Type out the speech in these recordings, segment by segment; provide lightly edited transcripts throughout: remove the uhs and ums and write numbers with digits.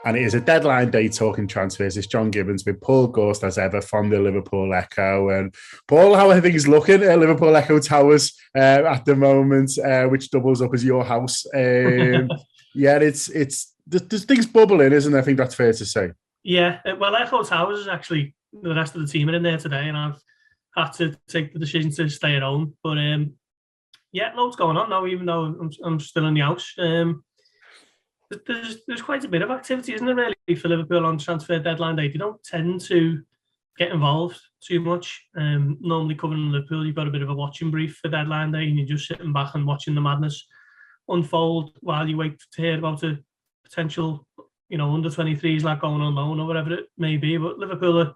And it is a deadline day talking transfers. It's John Gibbons with Paul Gorst as ever from the Liverpool Echo. And Paul, how are things looking at Liverpool Echo Towers at the moment, which doubles up as your house? Yeah, there's things bubbling, isn't there? I think that's fair to say. Yeah, well, Echo Towers is actually the rest of the team are in there today, and I've had to take the decision to stay at home. But yeah, loads going on now, even though I'm still in the house. There's quite a bit of activity, isn't there, really, for Liverpool on transfer deadline day? They don't tend to get involved too much. Normally covering Liverpool, you've got a bit of a watching brief for deadline day, and you're just sitting back and watching the madness unfold while you wait to hear about a potential, under 23s like going on loan or whatever it may be. But Liverpool are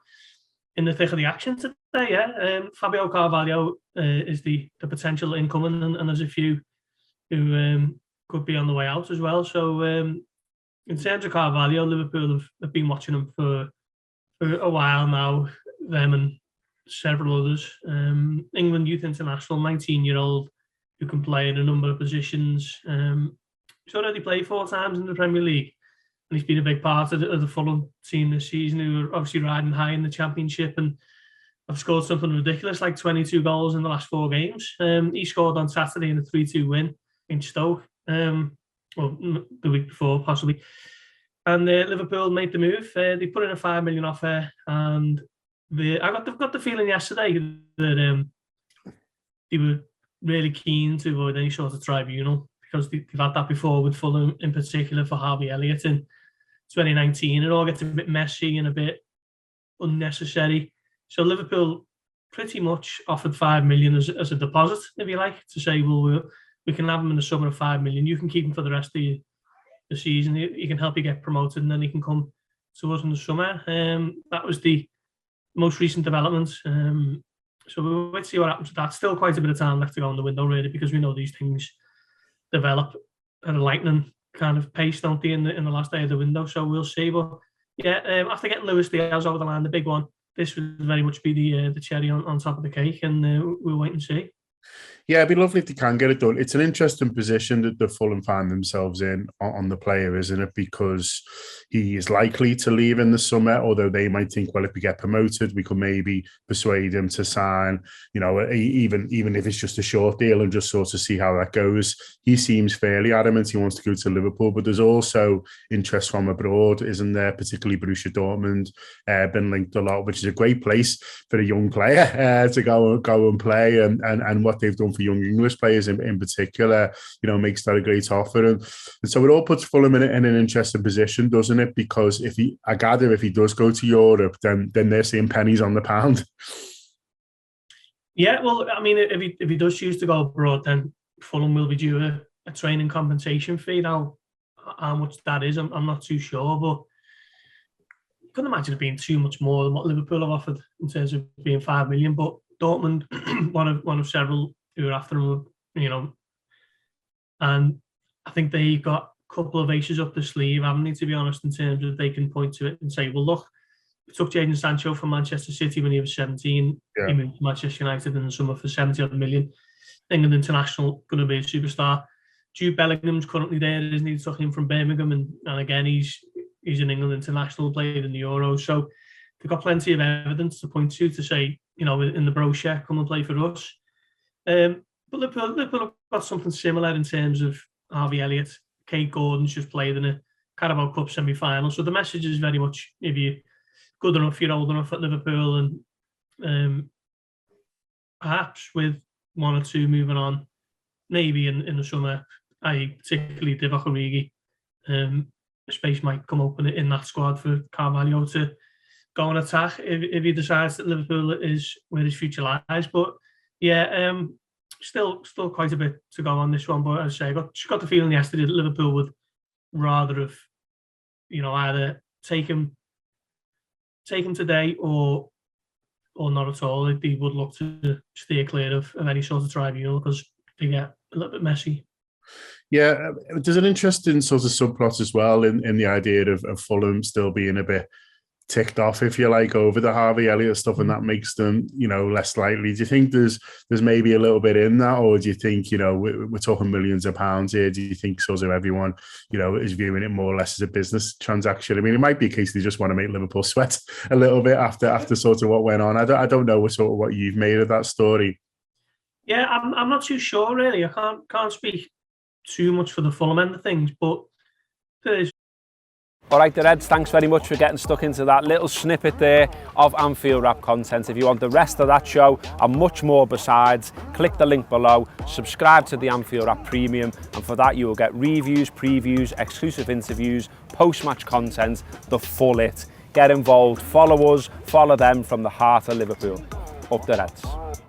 in the thick of the action today. Yeah, Fabio Carvalho is the potential incoming, and there's a few who could be on the way out as well. So in terms of Carvalho, Liverpool have been watching him for a while now. Them and several others. England youth international, 19-year-old who can play in a number of positions. He's already played 4 times in the Premier League, and he's been a big part of the Fulham team this season, who are obviously riding high in the Championship and have scored something ridiculous, like 22 goals in the last 4 games. He scored on Saturday in a 3-2 win in Stoke, well, the week before, possibly. And Liverpool made the move. They put in a $5 million offer, and I've got the feeling yesterday that they were really keen to avoid any sort of tribunal, because they've had that before with Fulham, in particular for Harvey Elliott in 2019. It all gets a bit messy and a bit unnecessary. So Liverpool pretty much offered $5 million as a deposit, if you like, to say, well, we can have him in the summer of $5 million. You can keep him for the rest of the season. He can help you get promoted, and then he can come to us in the summer. That was the most recent development. So we'll wait to see what happens with that. Still quite a bit of time left to go in the window, really, because we know these things develop at a lightning kind of pace, don't they, in the last day of the window. So we'll see. But yeah, after getting Luis Diaz over the line, the big one, this would very much be the cherry on top of the cake, and we'll wait and see. Yeah, it'd be lovely if they can get it done. It's an interesting position that the Fulham find themselves in on the player, isn't it? Because he is likely to leave in the summer, although they might think, well, if we get promoted, we could maybe persuade him to sign, even if it's just a short deal, and just sort of see how that goes. He seems fairly adamant he wants to go to Liverpool, but there's also interest from abroad, isn't there? Particularly Borussia Dortmund, been linked a lot, which is a great place for a young player to go and play, and what they've done for young English players in particular, makes that a great offer. And so it all puts Fulham in an interesting position, doesn't it? Because if he does go to Europe, then they're seeing pennies on the pound. Yeah, well, I mean, if he does choose to go abroad, then Fulham will be due a training compensation fee. Now, how much that is, I'm not too sure, but I couldn't imagine it being too much more than what Liverpool have offered in terms of being $5 million. But Dortmund, one of several who are after him, and I think they got a couple of aces up the sleeve, haven't they, to be honest, in terms of they can point to it and say, well, look, we took Jadon Sancho from Manchester City when he was 17. Yeah. He moved to Manchester United in the summer for 70 million. England international, going to be a superstar. Jude Bellingham's currently there, isn't he? Took him from Birmingham, and again, he's an England international, played in the Euros. So they've got plenty of evidence to point to say, in the brochure, come and play for us. But Liverpool have got something similar in terms of Harvey Elliott. Kate Gordon's just played in a Carabao Cup semi-final. So the message is very much, if you're good enough, you're old enough at Liverpool, and perhaps with 1 or 2 moving on, maybe in the summer, particularly Divock Origi, a space might come open in that squad for Carvalho to go and attack if he decides that Liverpool is where his future lies. But yeah, still quite a bit to go on this one. But as I say, I got the feeling yesterday that Liverpool would rather have, either take him today or not at all. They would look to steer clear of any sort of tribunal, because they get a little bit messy. Yeah, there's an interesting sort of subplot as well in the idea of Fulham still being a bit ticked off, if you like, over the Harvey Elliott stuff, and that makes them, less likely. Do you think there's maybe a little bit in that, or do you think, we're talking millions of pounds here? Do you think sort of everyone, is viewing it more or less as a business transaction? I mean, it might be a case they just want to make Liverpool sweat a little bit after sort of what went on. I don't know what you've made of that story. Yeah, I'm not too sure really. I can't speak too much for the Fulham end of things, but there is. All right, the Reds, thanks very much for getting stuck into that little snippet there of Anfield Wrap content. If you want the rest of that show and much more besides, click the link below, subscribe to the Anfield Wrap Premium, and for that you will get reviews, previews, exclusive interviews, post-match content, the full it. Get involved, follow us, follow them from the heart of Liverpool. Up the Reds.